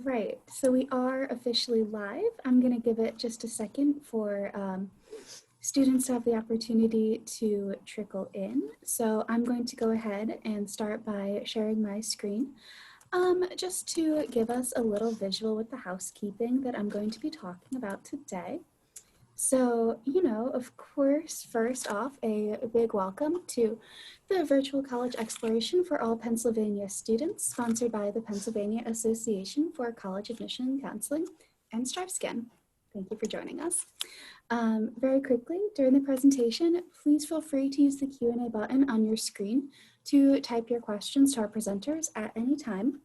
right, so we are officially live. I'm going to give it just a second for students to have the opportunity to trickle in. So I'm going to go ahead and start by sharing my screen. Just to give us a little visual with the housekeeping that I'm going to be talking about today. So, of course, first off, a big welcome to the Virtual College Exploration for All Pennsylvania Students, sponsored by the Pennsylvania Association for College Admission Counseling and StriveScan. Thank you for joining us. Very quickly, during the presentation, please feel free to use the Q&A button on your screen to type your questions to our presenters at any time.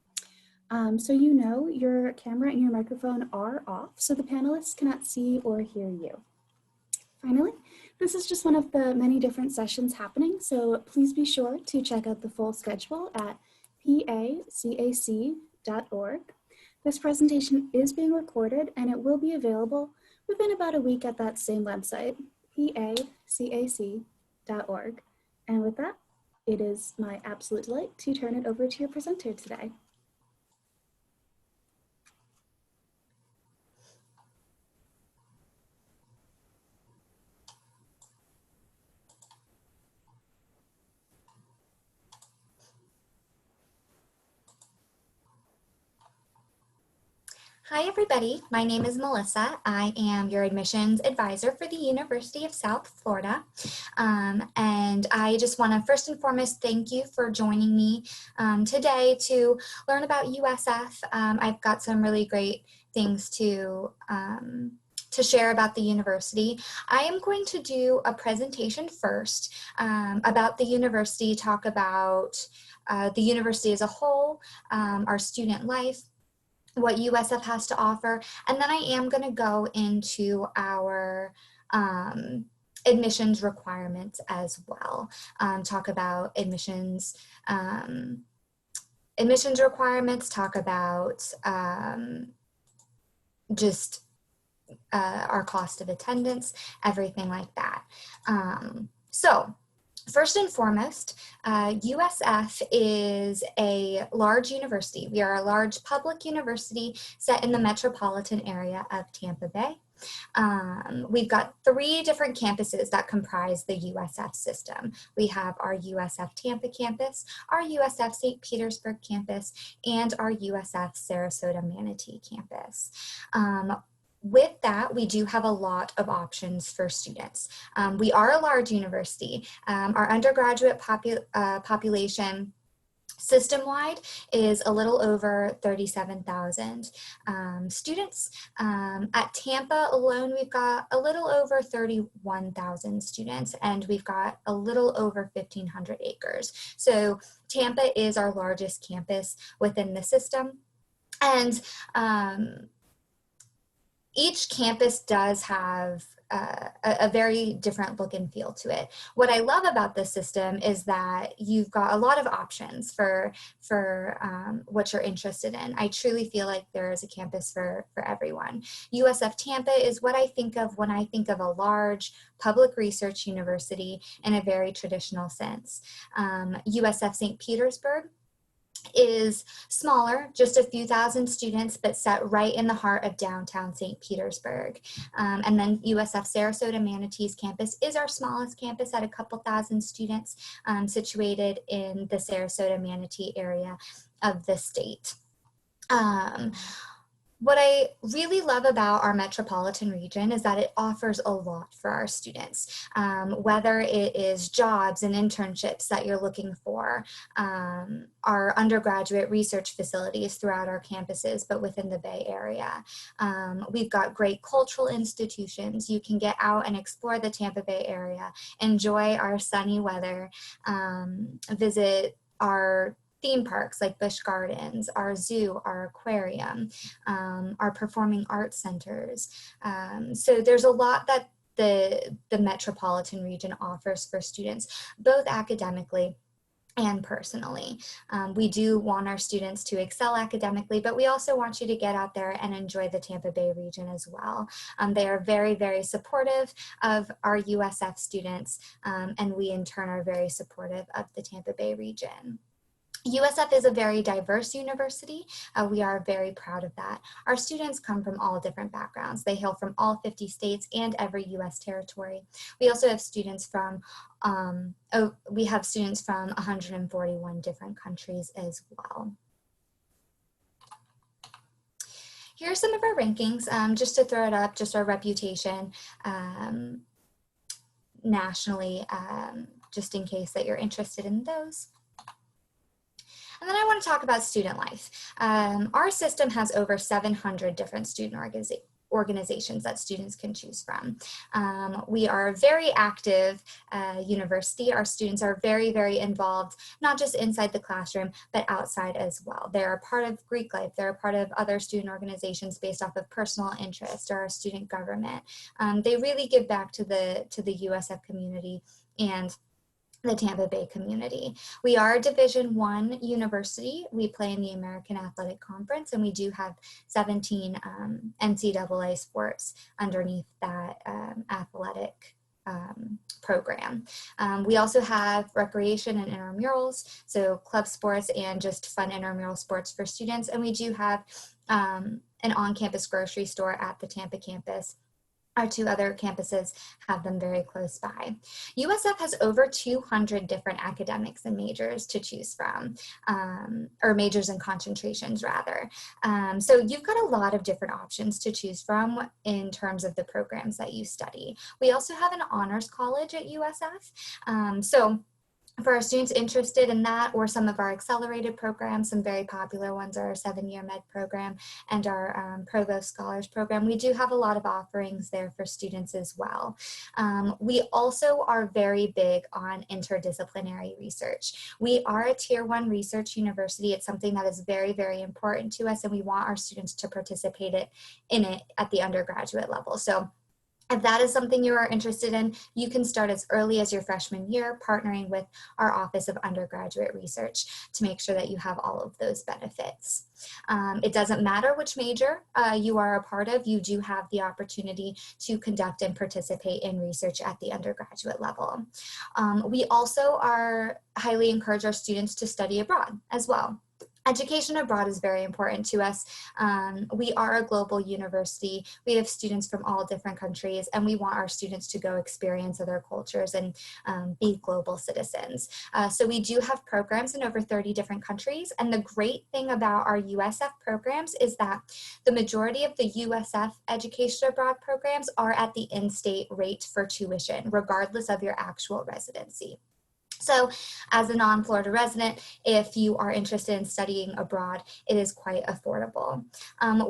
So your camera and your microphone are off, so the panelists cannot see or hear you. Finally, this is just one of the many different sessions happening, so please be sure to check out the full schedule at pacac.org. This presentation is being recorded and it will be available within about a week at that same website, pacac.org. And with that, it is my absolute delight to turn it over to your presenter today. Hi everybody, my name is Melissa. I am your admissions advisor for the University of South Florida. And I just want to first and foremost thank you for joining me today to learn about USF. I've got some really great things to share about the university. I am going to do a presentation first about the university, talk about the university as a whole, our student life, what USF has to offer, and then I am going to go into our admissions requirements as well. Talk about admissions requirements, talk about just our cost of attendance, everything like that. So first and foremost, USF is a large university. We are a large public university set in the metropolitan area of Tampa Bay. We've got 3 different campuses that comprise the USF system. We have our USF Tampa campus, our USF St. Petersburg campus, and our USF Sarasota-Manatee campus. With that, we do have a lot of options for students. We are a large university. Our undergraduate population system-wide is a little over 37,000 students. At Tampa alone, we've got a little over 31,000 students, and we've got a little over 1,500 acres. So Tampa is our largest campus within the system. And each campus does have a very different look and feel to it. What I love about this system is that you've got a lot of options for what you're interested in. I truly feel like there is a campus for everyone. USF Tampa is what I think of when I think of a large public research university in a very traditional sense. USF St. Petersburg is smaller, just a few thousand students, but set right in the heart of downtown St. Petersburg. And then USF Sarasota-Manatee's campus is our smallest campus at a couple thousand students, situated in the Sarasota-Manatee area of the state. What I really love about our metropolitan region is that it offers a lot for our students, whether it is jobs and internships that you're looking for, our undergraduate research facilities throughout our campuses, but within the Bay Area. We've got great cultural institutions. You can get out and explore the Tampa Bay area, enjoy our sunny weather, visit our theme parks like Busch Gardens, our zoo, our aquarium, our performing arts centers. So there's a lot that the metropolitan region offers for students, both academically and personally. We do want our students to excel academically, but we also want you to get out there and enjoy the Tampa Bay region as well. They are very, very supportive of our USF students, and we in turn are very supportive of the Tampa Bay region. USF is a very diverse university. We are very proud of that. Our students come from all different backgrounds. They hail from all 50 states and every US territory. We also have students from, we have students from 141 different countries as well. Here are some of our rankings, just to throw it up, just our reputation nationally, just in case that you're interested in those. And then I want to talk about student life. Our system has over 700 different student organizations that students can choose from. We are a very active university. Our students are very, very involved, not just inside the classroom, but outside as well. They're a part of Greek life. They're a part of other student organizations based off of personal interest or our student government. They really give back to the USF community and the Tampa Bay community. We are a Division I university. We play in the American Athletic Conference, and we do have 17 NCAA sports underneath that athletic program. We also have recreation and intramurals, so club sports and just fun intramural sports for students. And we do have an on-campus grocery store at the Tampa campus. Our two other campuses have them very close by. USF has over 200 different academics and majors to choose from, or majors and concentrations rather. So you've got a lot of different options to choose from in terms of the programs that you study. We also have an honors college at USF. So for our students interested in that or some of our accelerated programs, some very popular ones are our 7-year med program and our Provost Scholars program. We do have a lot of offerings there for students as well. We also are very big on interdisciplinary research. We are a Tier 1 research university. It's something that is very, very important to us, and we want our students to participate in it at the undergraduate level. So if that is something you are interested in, you can start as early as your freshman year, partnering with our Office of Undergraduate Research to make sure that you have all of those benefits. It doesn't matter which major you are a part of, you do have the opportunity to conduct and participate in research at the undergraduate level. We also highly encourage our students to study abroad as well. Education abroad is very important to us. We are a global university. We have students from all different countries, and we want our students to go experience other cultures and be global citizens. So we do have programs in over 30 different countries, and the great thing about our USF programs is that the majority of the USF education abroad programs are at the in-state rate for tuition, regardless of your actual residency. So as a non-Florida resident, if you are interested in studying abroad, it is quite affordable.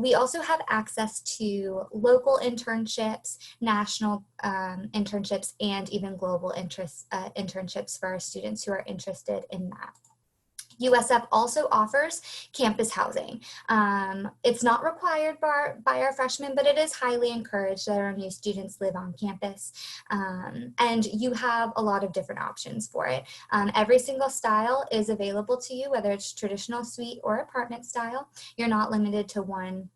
We also have access to local internships, national internships, and even global internships for our students who are interested in that. USF also offers campus housing. It's not required by our freshmen, but it is highly encouraged that our new students live on campus. And you have a lot of different options for it. Every single style is available to you, whether it's traditional suite or apartment style. You're not limited to one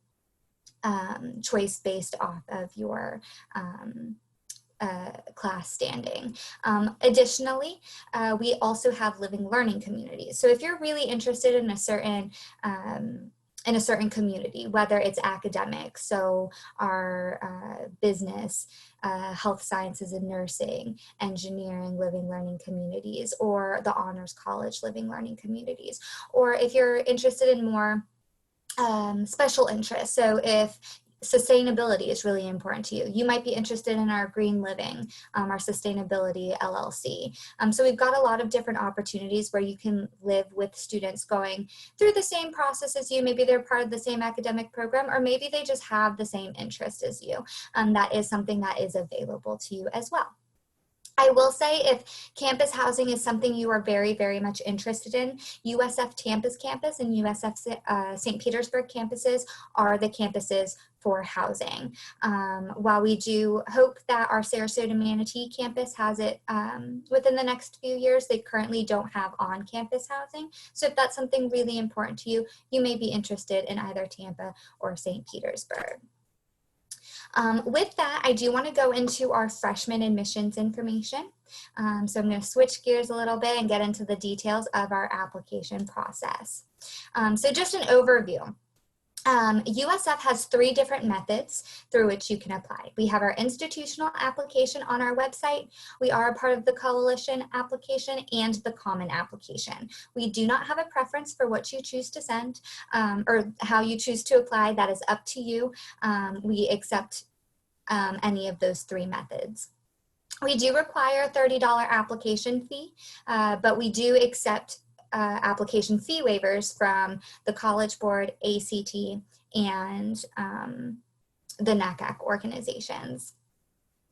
choice based off of your class standing. Additionally, we also have living learning communities. So if you're really interested in a certain community, whether it's academic, so our business, health sciences and nursing, engineering, living learning communities, or the honors college living learning communities, or if you're interested in more special interests, so if sustainability is really important to you, you might be interested in our green living, our sustainability LLC. So we've got a lot of different opportunities where you can live with students going through the same process as you. Maybe they're part of the same academic program, or maybe they just have the same interest as you. That is something that is available to you as well. I will say, if campus housing is something you are very, very much interested in, USF Tampa's campus and USF St. Petersburg campuses are the campuses for housing. While we do hope that our Sarasota-Manatee campus has it within the next few years, they currently don't have on-campus housing. So if that's something really important to you, you may be interested in either Tampa or St. Petersburg. With that, I do want to go into our freshman admissions information. So I'm going to switch gears a little bit and get into the details of our application process. So just an overview. USF has 3 different methods through which you can apply. We have our institutional application on our website. We are a part of the coalition application and the common application. We do not have a preference for what you choose to send or how you choose to apply. That is up to you. We accept any of those 3 methods. We do require a $30 application fee, but we do accept application fee waivers from the College Board, ACT, and the NACAC organizations.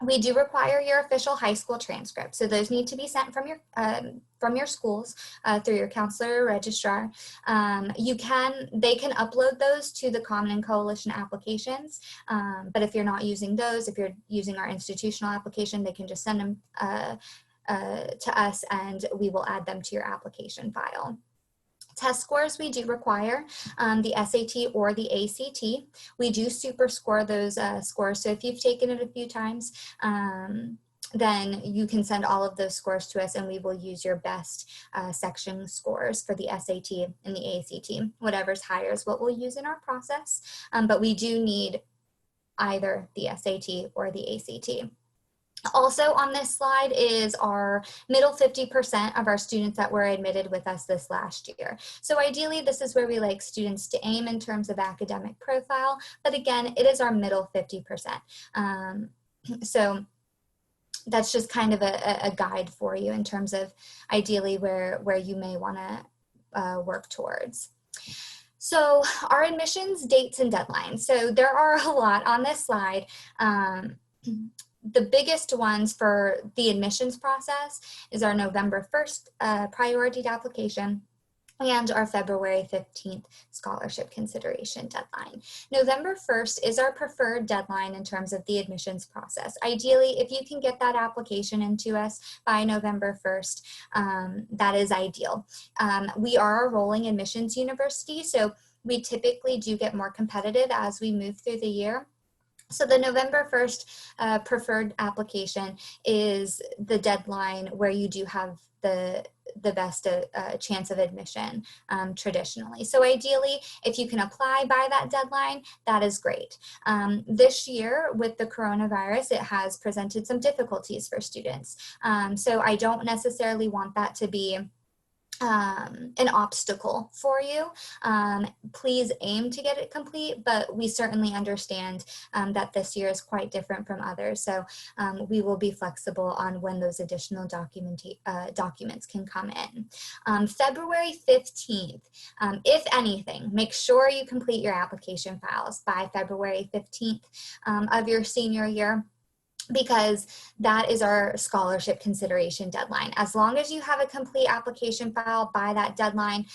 We do require your official high school transcript, so those need to be sent from your schools through your counselor or registrar. They can upload those to the Common and Coalition applications, but if you're not using those, if you're using our institutional application, they can just send them to us and we will add them to your application file. Test scores we do require, the SAT or the ACT. We do super score those scores, so if you've taken it a few times, then you can send all of those scores to us and we will use your best section scores for the SAT and the ACT. Whatever's higher is what we'll use in our process, but we do need either the SAT or the ACT. Also on this slide is our middle 50% of our students that were admitted with us this last year. So ideally, this is where we like students to aim in terms of academic profile, but again, it is our middle 50%. So that's just kind of a guide for you in terms of ideally where you may want to work towards. So our admissions dates and deadlines. So there are a lot on this slide. The biggest ones for the admissions process is our November 1st priority application and our February 15th scholarship consideration deadline. November 1st is our preferred deadline in terms of the admissions process. Ideally, if you can get that application into us by November 1st, that is ideal. We are a rolling admissions university, so we typically do get more competitive as we move through the year. So the November 1st preferred application is the deadline where you do have the best chance of admission traditionally. So ideally, if you can apply by that deadline, that is great. This year with the coronavirus, it has presented some difficulties for students. So I don't necessarily want that to be an obstacle for you. Please aim to get it complete, but we certainly understand that this year is quite different from others. So we will be flexible on when those additional documents can come in. February 15th, if anything, make sure you complete your application files by February 15th of your senior year, because that is our scholarship consideration deadline. As long as you have a complete application file by that deadline,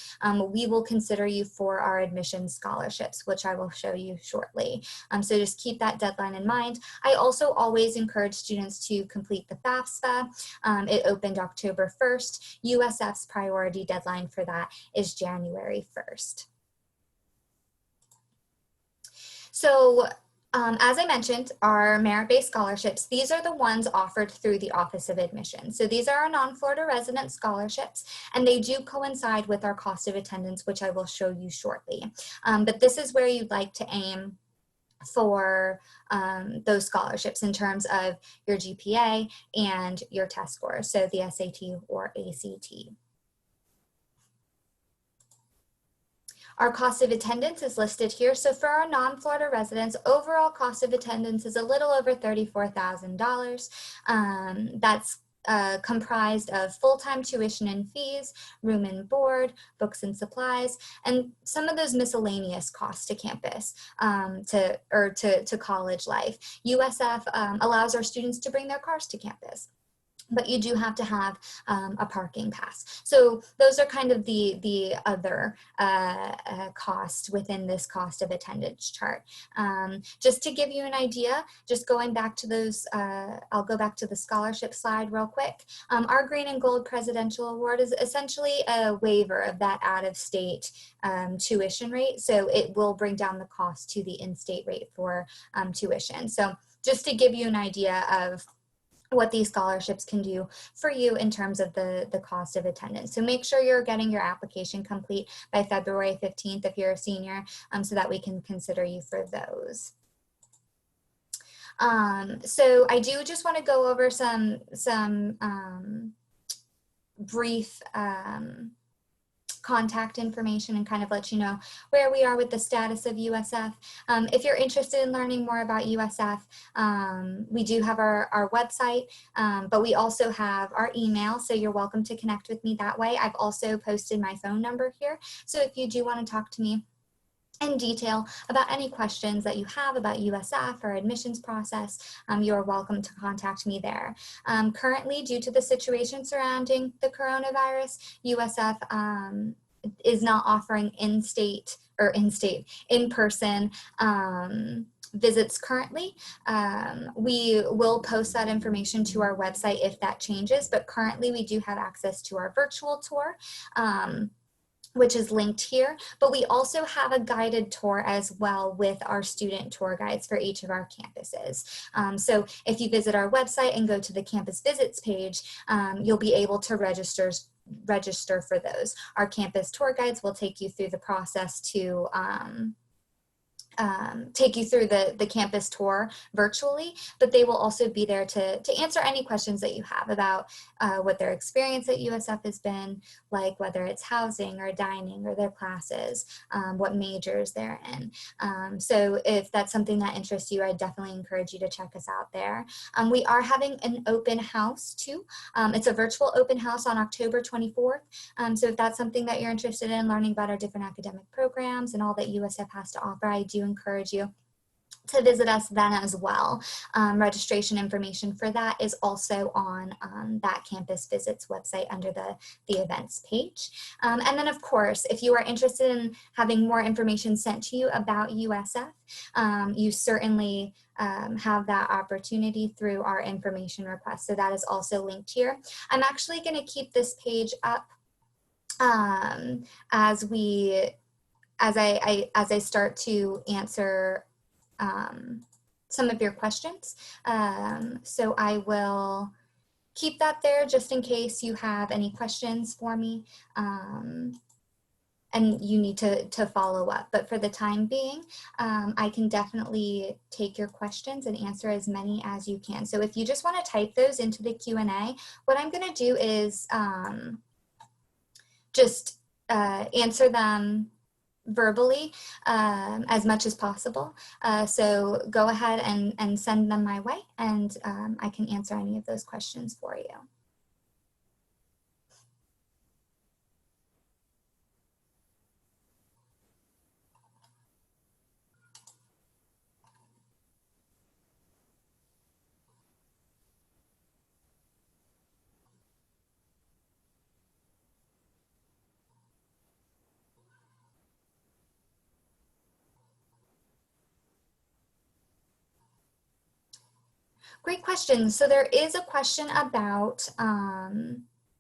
we will consider you for our admissions scholarships, which I will show you shortly. So just keep that deadline in mind. I also always encourage students to complete the FAFSA. It opened October 1st. USF's priority deadline for that is January 1st. So as I mentioned, our merit-based scholarships, these are the ones offered through the Office of Admissions. So these are our non-Florida resident scholarships, and they do coincide with our cost of attendance, which I will show you shortly. But this is where you'd like to aim for those scholarships in terms of your GPA and your test score, so the SAT or ACT. Our cost of attendance is listed here. So for our non-Florida residents, overall cost of attendance is a little over $34,000. That's comprised of full-time tuition and fees, room and board, books and supplies, and some of those miscellaneous costs to campus, to college life. USF allows our students to bring their cars to campus. but you do have to have a parking pass. So those are kind of the other cost within this cost of attendance chart. Just to give you an idea, just going back to those, I'll go back to the scholarship slide real quick. Our Green and Gold Presidential Award is essentially a waiver of that out-of-state tuition rate. So it will bring down the cost to the in-state rate for tuition. So just to give you an idea of what these scholarships can do for you in terms of the cost of attendance. So make sure you're getting your application complete by February 15th if you're a senior, so that we can consider you for those. So I do just want to go over some brief contact information and kind of let you know where we are with the status of USF. If you're interested in learning more about USF, we do have our website, but we also have our email, so you're welcome to connect with me that way. I've also posted my phone number here, so if you do want to talk to me in detail about any questions that you have about USF or admissions process, you're welcome to contact me there. Currently, due to the situation surrounding the coronavirus, USF is not offering in-person visits currently. We will post that information to our website if that changes, but currently we do have access to our virtual tour, which is linked here, but we also have a guided tour as well with our student tour guides for each of our campuses. So if you visit our website and go to the campus visits page, you'll be able to register for those. Our campus tour guides will take you through the process to take you through the campus tour virtually, but they will also be there to answer any questions that you have about what their experience at USF has been like, whether it's housing or dining or their classes, what majors they're in. So if that's something that interests you, I definitely encourage you to check us out there. We are having an open house too. It's a virtual open house on October 24th. So if that's something that you're interested in, learning about our different academic programs and all that USF has to offer, I do encourage you to visit us then as well. Registration information for that is also on that campus visits website under the events page. And then of course, if you are interested in having more information sent to you about USF, you certainly have that opportunity through our information request. So that is also linked here. I'm actually going to keep this page up as I start to answer some of your questions. So I will keep that there just in case you have any questions for me and you need to follow up. But for the time being, I can definitely take your questions and answer as many as you can. So if you just want to type those into the Q&A, what I'm going to do is just answer them verbally as much as possible. So go ahead and send them my way, and I can answer any of those questions for you. Great question. So there is a question about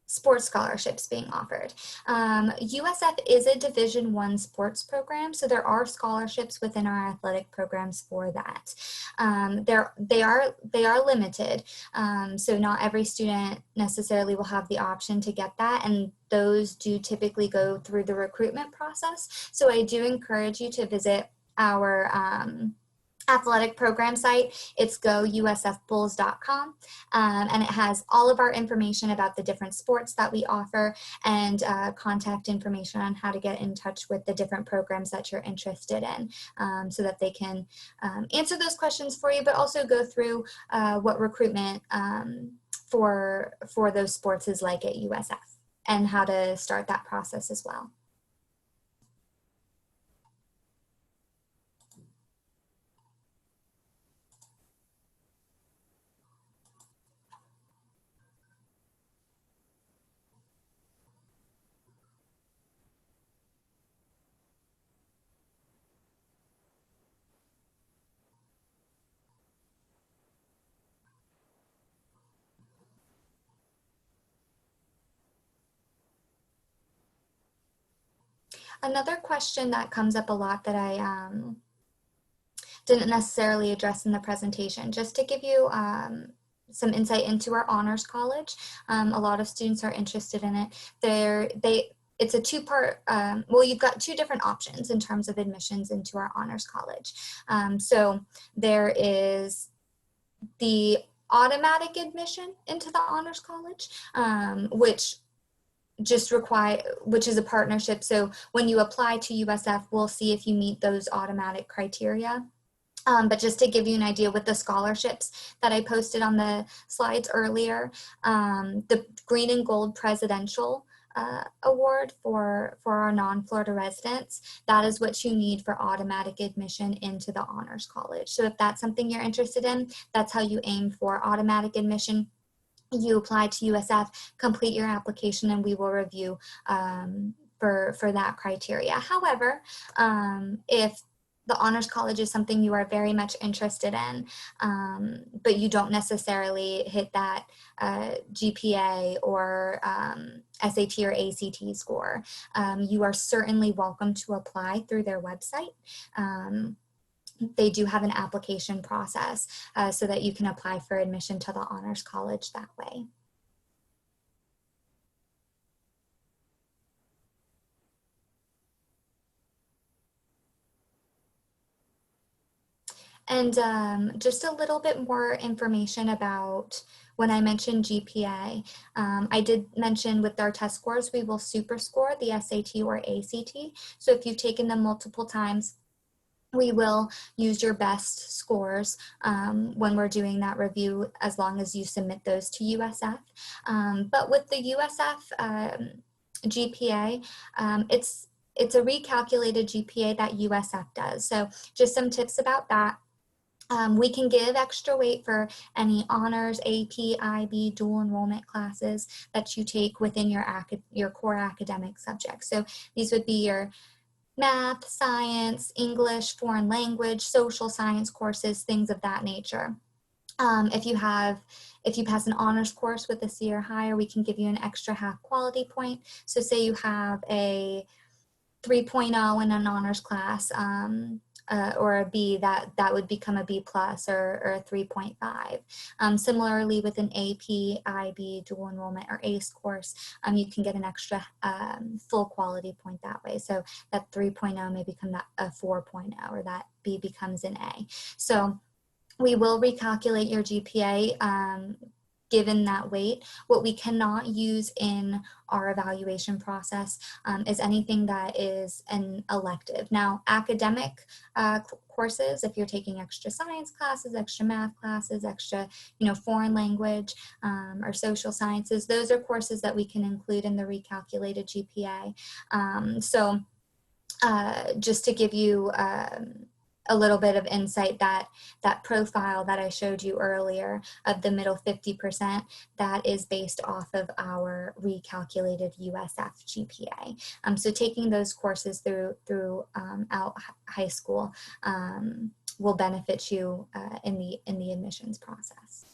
sports scholarships being offered. USF is a Division I sports program, so there are scholarships within our athletic programs for that. They are limited, so not every student necessarily will have the option to get that, and those do typically go through the recruitment process. So I do encourage you to visit our athletic program site. It's gousfbulls.com, and it has all of our information about the different sports that we offer and contact information on how to get in touch with the different programs that you're interested in, so that they can answer those questions for you, but also go through what recruitment for those sports is like at USF and how to start that process as well. Another question that comes up a lot that I didn't necessarily address in the presentation, just to give you some insight into our honors college. A lot of students are interested in it. It's a two-part, well, you've got two different options in terms of admissions into our honors college. So there is the automatic admission into the honors college, which is a partnership. So when you apply to USF, we'll see if you meet those automatic criteria. But just to give you an idea with the scholarships that I posted on the slides earlier, the Green and Gold Presidential Award for our non-Florida residents, that is what you need for automatic admission into the Honors College. So if that's something you're interested in, that's how you aim for automatic admission. You apply to USF, complete your application, and we will review for that criteria. However, if the Honors College is something you are very much interested in, but you don't necessarily hit that GPA or SAT or ACT score, you are certainly welcome to apply through their website. They do have an application process so that you can apply for admission to the Honors College that way. And just a little bit more information about when I mentioned GPA. I did mention with our test scores, we will super score the SAT or ACT. So if you've taken them multiple times, we will use your best scores when we're doing that review, as long as you submit those to USF. But with the USF GPA, it's a recalculated GPA that USF does. So just some tips about that. We can give extra weight for any honors, AP, IB, dual enrollment classes that you take within your core academic subjects. So these would be your math, science, English, foreign language, social science courses, things of that nature. If you pass an honors course with a C or higher, we can give you an extra half quality point. So say you have a 3.0 in an honors class, or a B, that would become a B plus or a 3.5. Similarly, with an AP, IB, dual enrollment, or ACE course, you can get an extra full quality point that way. So that 3.0 may become a 4.0, or that B becomes an A. So we will recalculate your GPA given that weight. What we cannot use in our evaluation process is anything that is an elective. Now, academic courses, if you're taking extra science classes, extra math classes, extra foreign language or social sciences, those are courses that we can include in the recalculated GPA. So just to give you a little bit of insight, that profile that I showed you earlier of the middle 50%, that is based off of our recalculated USF GPA. So taking those courses throughout high school will benefit you in the admissions process.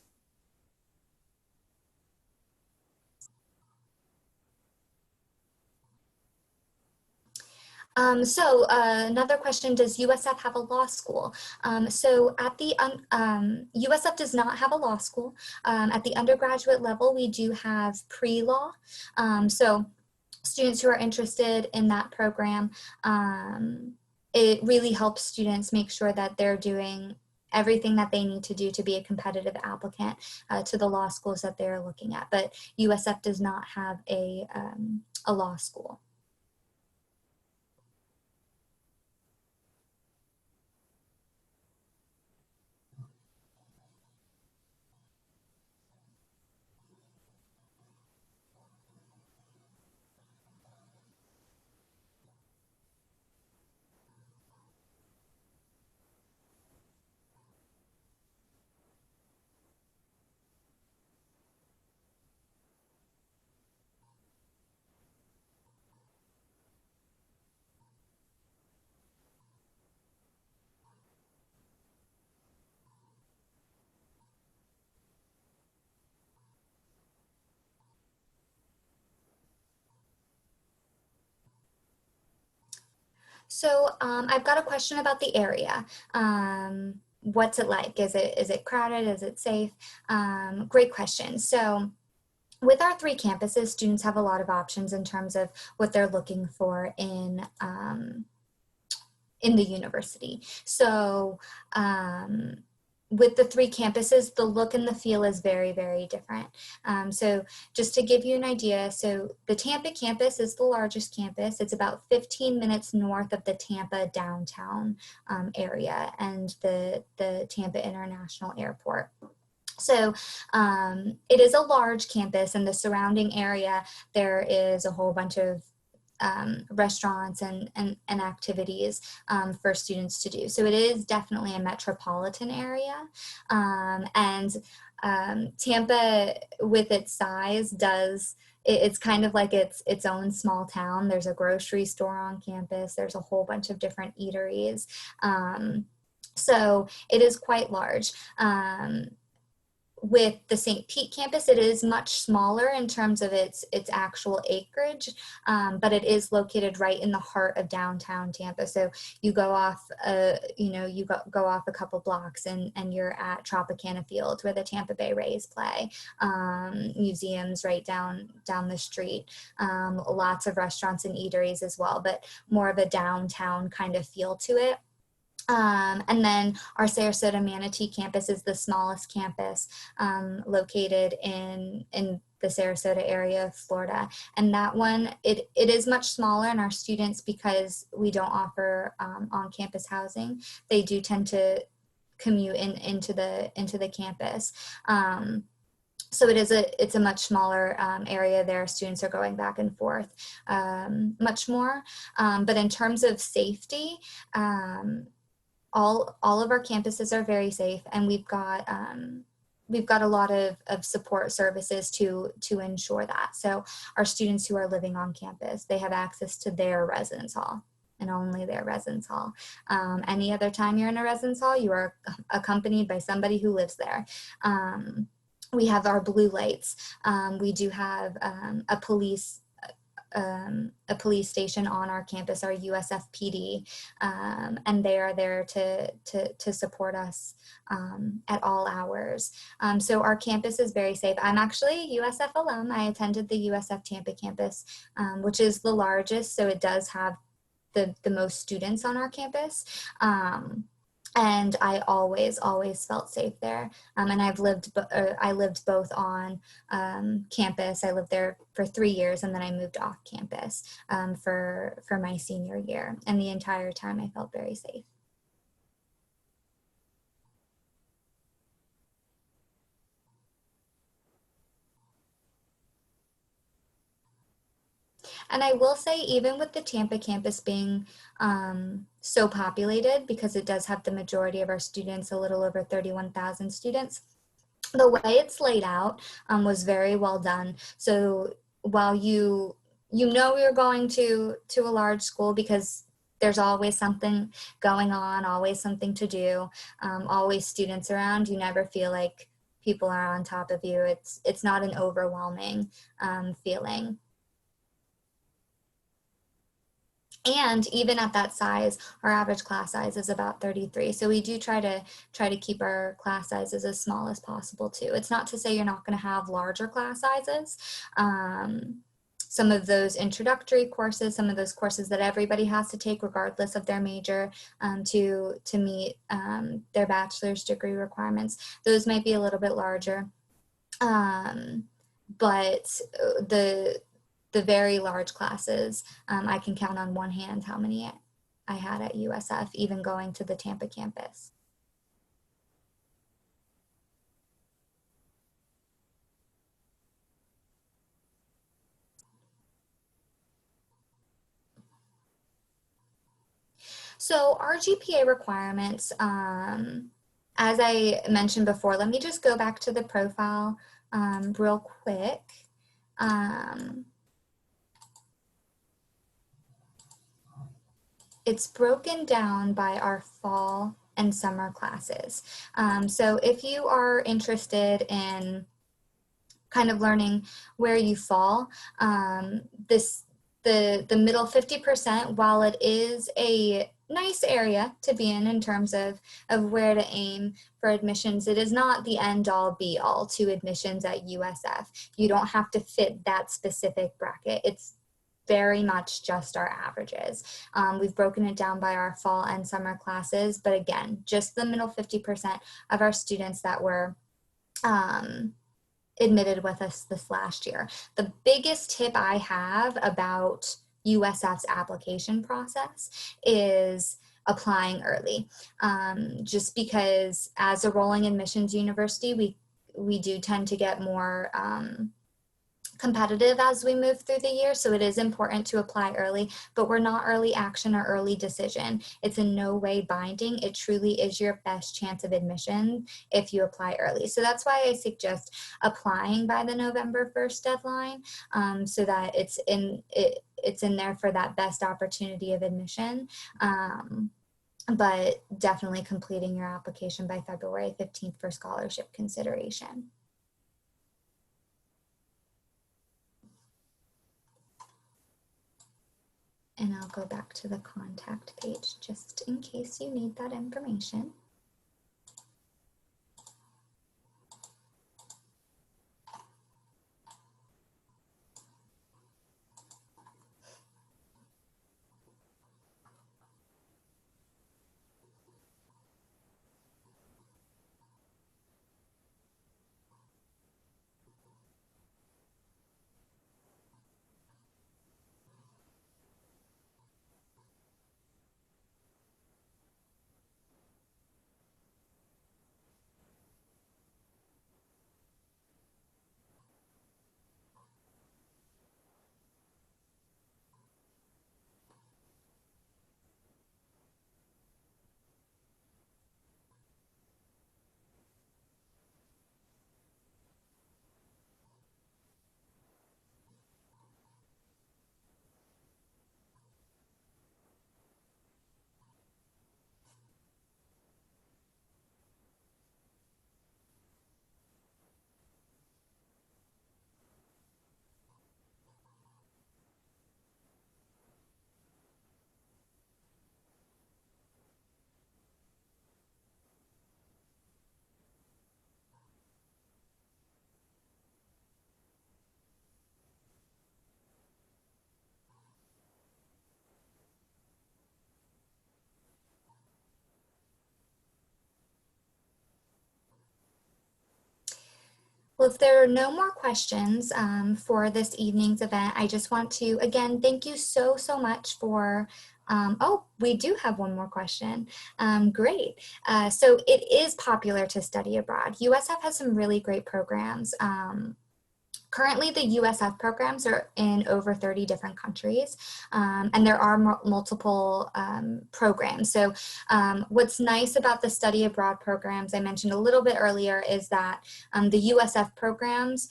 So another question, does USF have a law school? So at the USF does not have a law school. At the undergraduate level, we do have pre-law. So students who are interested in that program, it really helps students make sure that they're doing everything that they need to do to be a competitive applicant to the law schools that they're looking at. But USF does not have a law school. So I've got a question about the area. What's it like? Is it crowded? Is it safe? Great question. So with our 3 campuses, students have a lot of options in terms of what they're looking for in the university. So with the 3 campuses, the look and the feel is very, very different. So just to give you an idea, so the Tampa campus is the largest campus. It's about 15 minutes north of the Tampa downtown area and the Tampa International Airport. So it is a large campus, and the surrounding area, there is a whole bunch of restaurants and activities for students to do. So it is definitely a metropolitan area. And Tampa, with its size, it's kind of like its own small town. There's a grocery store on campus. There's a whole bunch of different eateries. So it is quite large. With the St. Pete campus, it is much smaller in terms of its actual acreage, but it is located right in the heart of downtown Tampa. So you go off, go off a couple blocks and you're at Tropicana Field where the Tampa Bay Rays play. Museums right down the street. Lots of restaurants and eateries as well, but more of a downtown kind of feel to it. And then our Sarasota-Manatee campus is the smallest campus located in the Sarasota area of Florida. And that one, it is much smaller, and our students, because we don't offer on-campus housing, they do tend to commute into the campus. So it's a much smaller area there. Students are going back and forth much more. But in terms of safety, all of our campuses are very safe, and we've got a lot of support services to ensure that. So our students who are living on campus, they have access to their residence hall and only their residence hall. Any other time you're in a residence hall, you are accompanied by somebody who lives there. We have our blue lights. We do have a police station on our campus, our USF PD, and they are there to support us at all hours. So our campus is very safe. I'm actually a USF alum. I attended the USF Tampa campus, which is the largest, so it does have the most students on our campus. And I always felt safe there. And I lived both on campus. I lived there for 3 years, and then I moved off campus for my senior year. And the entire time I felt very safe. And I will say, even with the Tampa campus being so populated, because it does have the majority of our students, a little over 31,000 students, the way it's laid out was very well done. So while you're going to a large school, because there's always something going on, always something to do, always students around, you never feel like people are on top of you. It's not an overwhelming feeling. And even at that size, our average class size is about 33. So we do try to keep our class sizes as small as possible too. It's not to say you're not going to have larger class sizes. Some of those introductory courses, some of those courses that everybody has to take regardless of their major to meet their bachelor's degree requirements, those might be a little bit larger. But the very large classes, I can count on one hand how many I had at USF, even going to the Tampa campus. So our GPA requirements, as I mentioned before, let me just go back to the profile real quick. It's broken down by our fall and summer classes. So if you are interested in kind of learning where you fall, the middle 50%, while it is a nice area to be in terms of where to aim for admissions, it is not the end all be all to admissions at USF. You don't have to fit that specific bracket. It's very much just our averages. We've broken it down by our fall and summer classes, but again, just the middle 50% of our students that were admitted with us this last year. The biggest tip I have about USF's application process is applying early. Just because as a rolling admissions university, we do tend to get more competitive as we move through the year, so it is important to apply early, but we're not early action or early decision. It's in no way binding. It truly is your best chance of admission if you apply early. So that's why I suggest applying by the November 1st deadline, so that it's in there for that best opportunity of admission. But definitely completing your application by February 15th for scholarship consideration. And I'll go back to the contact page just in case you need that information. Well, if there are no more questions for this evening's event, I just want to, again, thank you so much for, oh, we do have one more question. Great. So it is popular to study abroad. USF has some really great programs. Currently, the USF programs are in over 30 different countries, and there are multiple programs. So what's nice about the study abroad programs I mentioned a little bit earlier is that the USF programs,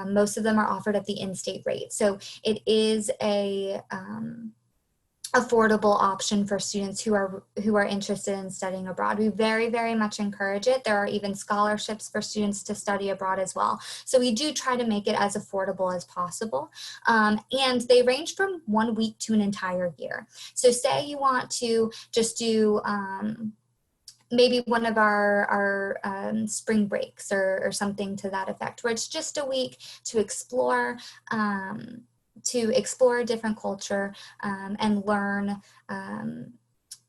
most of them are offered at the in-state rate. So it is a affordable option for students who are interested in studying abroad. We very much encourage it. There are even scholarships for students to study abroad as well. So we do try to make it as affordable as possible. And they range from 1 week to an entire year. So say you want to just do maybe one of our spring breaks or something to that effect, where it's just a week to explore a different culture and learn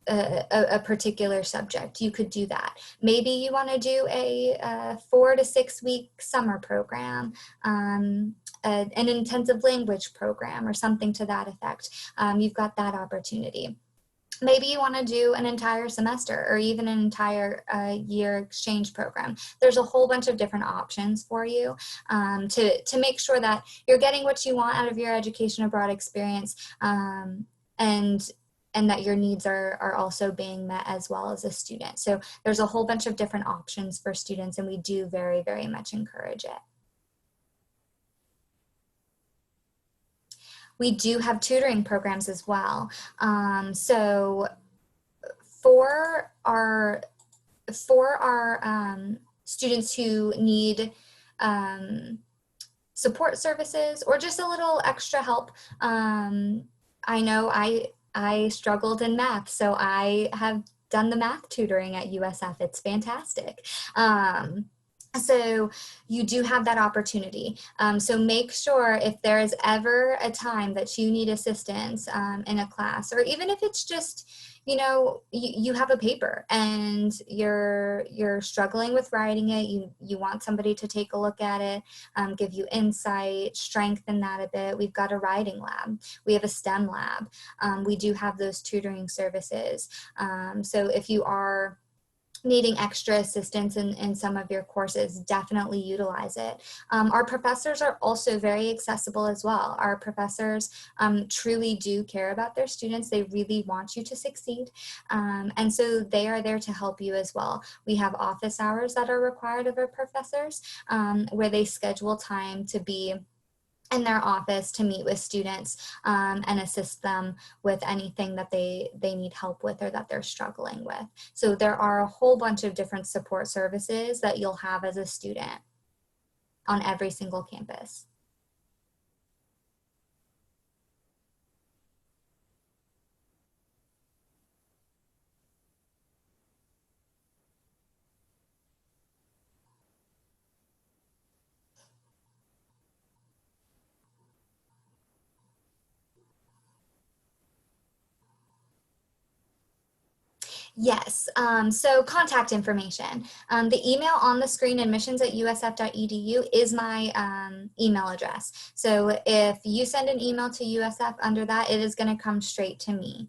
a particular subject. You could do that. Maybe you want to do a 4 to 6 week summer program, an intensive language program, or something to that effect. You've got that opportunity. Maybe you want to do an entire semester or even an entire year exchange program. There's a whole bunch of different options for you to make sure that you're getting what you want out of your education abroad experience, and that your needs are also being met as well as a student. So there's a whole bunch of different options for students, and we do very much encourage it. We do have tutoring programs as well. So for our students who need support services or just a little extra help. I know I struggled in math, so I have done the math tutoring at USF. It's fantastic. So you do have that opportunity. So make sure if there is ever a time that you need assistance in a class, or even if it's just, you know, you have a paper and you're struggling with writing it, you want somebody to take a look at it, give you insight, strengthen that a bit. We've got a writing lab. We have a STEM lab. We do have those tutoring services. So if you are needing extra assistance in some of your courses, definitely utilize it. Our professors are also very accessible as well. Our professors truly do care about their students. They really want you to succeed. And so they are there to help you as well. We have office hours that are required of our professors, where they schedule time to be in their office to meet with students and assist them with anything that they need help with or that they're struggling with. So there are a whole bunch of different support services that you'll have as a student on every single campus. Yes, so contact information. The email on the screen, admissions@usf.edu, is my email address. So if you send an email to USF under that, it is going to come straight to me.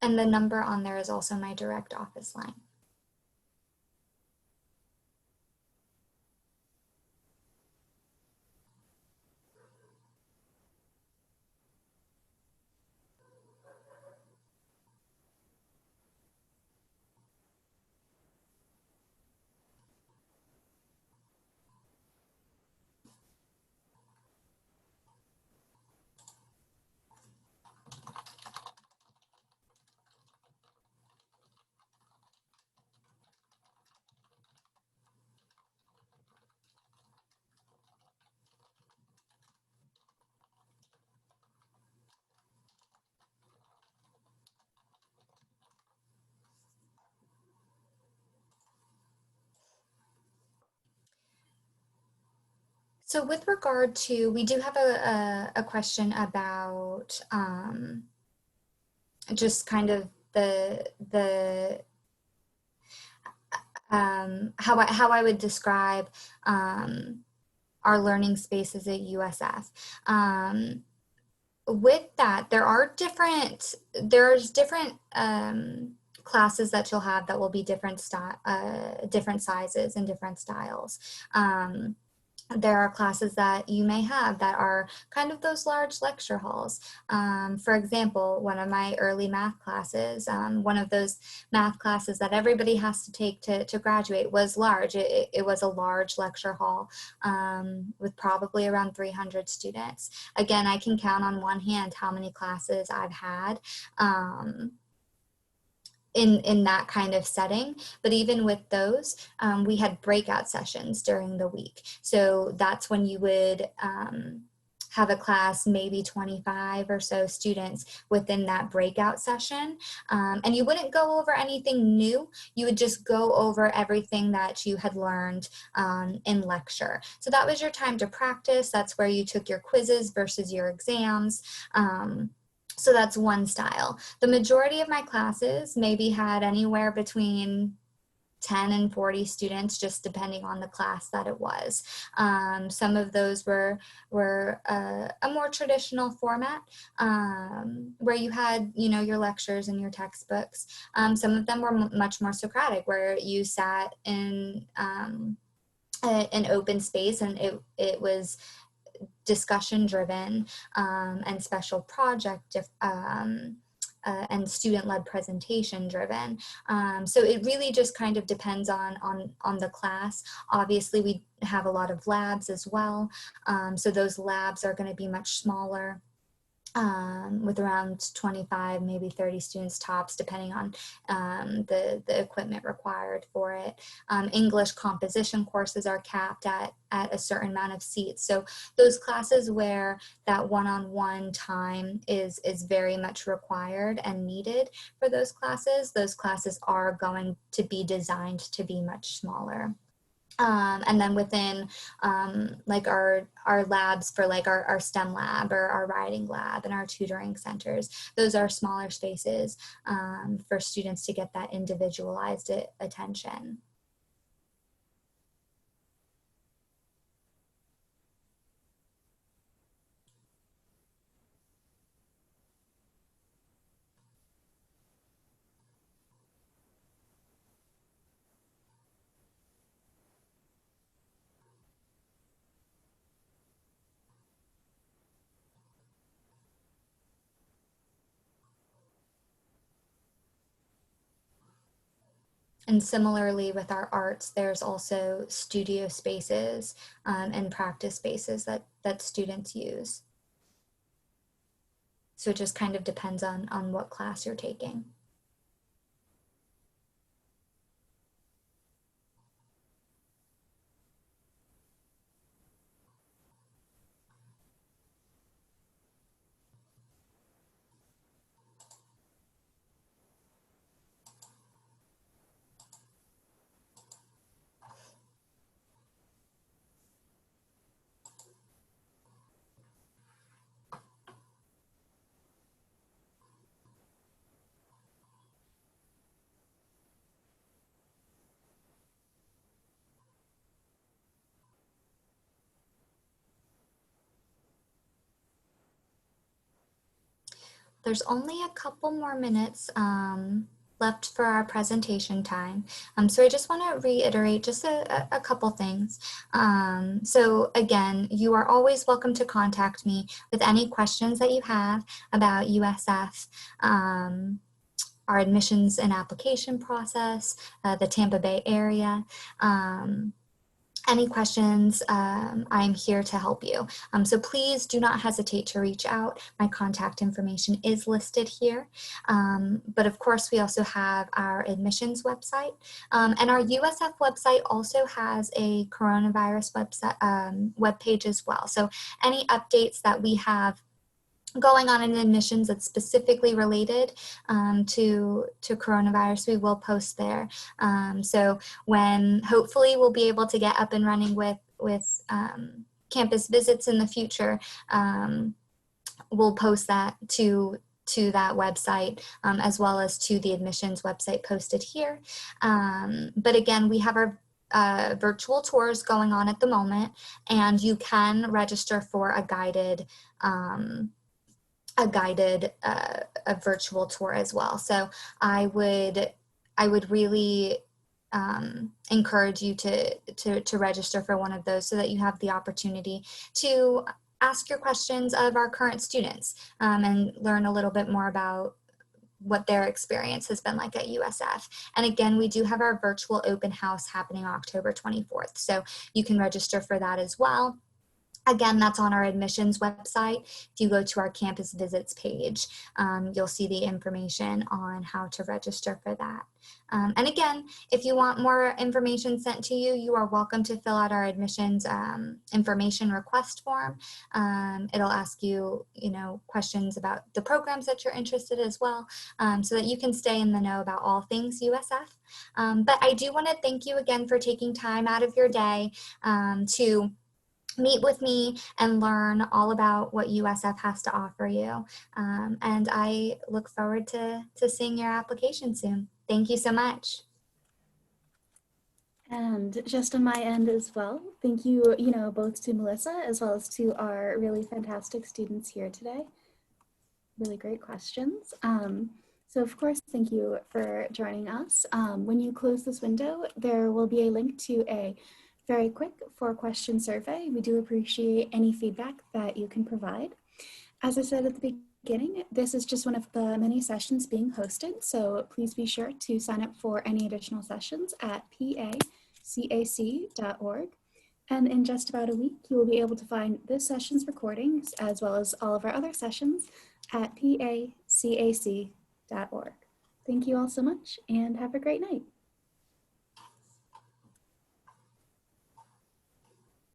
And the number on there is also my direct office line. So with regard to, we do have a question about just kind of how I would describe our learning spaces at USF. With that, there's different classes that you'll have that will be different sizes and different styles. There are classes that you may have that are kind of those large lecture halls. For example, one of my early math classes, one of those math classes that everybody has to take to graduate was large. It was a large lecture hall with probably around 300 students. Again, I can count on one hand how many classes I've had in that kind of setting. But even with those, we had breakout sessions during the week. So that's when you would have a class, maybe 25 or so students within that breakout session. And you wouldn't go over anything new. You would just go over everything that you had learned in lecture. So that was your time to practice. That's where you took your quizzes versus your exams. So that's one style. The majority of my classes maybe had anywhere between 10 and 40 students, just depending on the class that it was. Some of those were a more traditional format where you had, your lectures and your textbooks. Some of them were much more Socratic, where you sat in an open space and it was discussion driven and special project and student-led presentation driven. So it really just kind of depends on the class. Obviously, we have a lot of labs as well. So those labs are going to be much smaller, with around 25, maybe 30 students tops, depending on the equipment required for it. English composition courses are capped at a certain amount of seats. So those classes where that one-on-one time is very much required and needed for those classes are going to be designed to be much smaller. And then within like our labs for like our STEM lab or our writing lab and our tutoring centers, those are smaller spaces for students to get that individualized attention. And similarly with our arts, there's also studio spaces and practice spaces that students use. So it just kind of depends on what class you're taking. There's only a couple more minutes left for our presentation time. So I just want to reiterate just a couple things. So again, you are always welcome to contact me with any questions that you have about USF, our admissions and application process, the Tampa Bay area. Any questions, I'm here to help you. So please do not hesitate to reach out. My contact information is listed here. But of course, we also have our admissions website. And our USF website also has a coronavirus website, webpage as well. So any updates that we have going on in admissions that's specifically related to coronavirus, we will post there. So when hopefully we'll be able to get up and running with campus visits in the future, we'll post that to that website, as well as to the admissions website posted here. But again, we have our virtual tours going on at the moment, and you can register for a guided a virtual tour as well. So I would really encourage you to register for one of those so that you have the opportunity to ask your questions of our current students and learn a little bit more about what their experience has been like at USF. And again, we do have our virtual open house happening October 24th. So you can register for that as well. Again, that's on our admissions website. If you go to our campus visits page, you'll see the information on how to register for that. And again, if you want more information sent to you, you are welcome to fill out our admissions information request form. It'll ask you, questions about the programs that you're interested in as well, so that you can stay in the know about all things USF. But I do want to thank you again for taking time out of your day to meet with me and learn all about what USF has to offer you. And I look forward to seeing your application soon. Thank you so much. And just on my end as well, thank you, both to Melissa as well as to our really fantastic students here today. Really great questions. So of course, thank you for joining us. When you close this window, there will be a link to a very quick 4-question survey. We do appreciate any feedback that you can provide. As I said at the beginning, beginning, this is just one of the many sessions being hosted, so please be sure to sign up for any additional sessions at pacac.org. And in just about a week, you will be able to find this session's recordings as well as all of our other sessions at pacac.org. Thank you all so much and have a great night.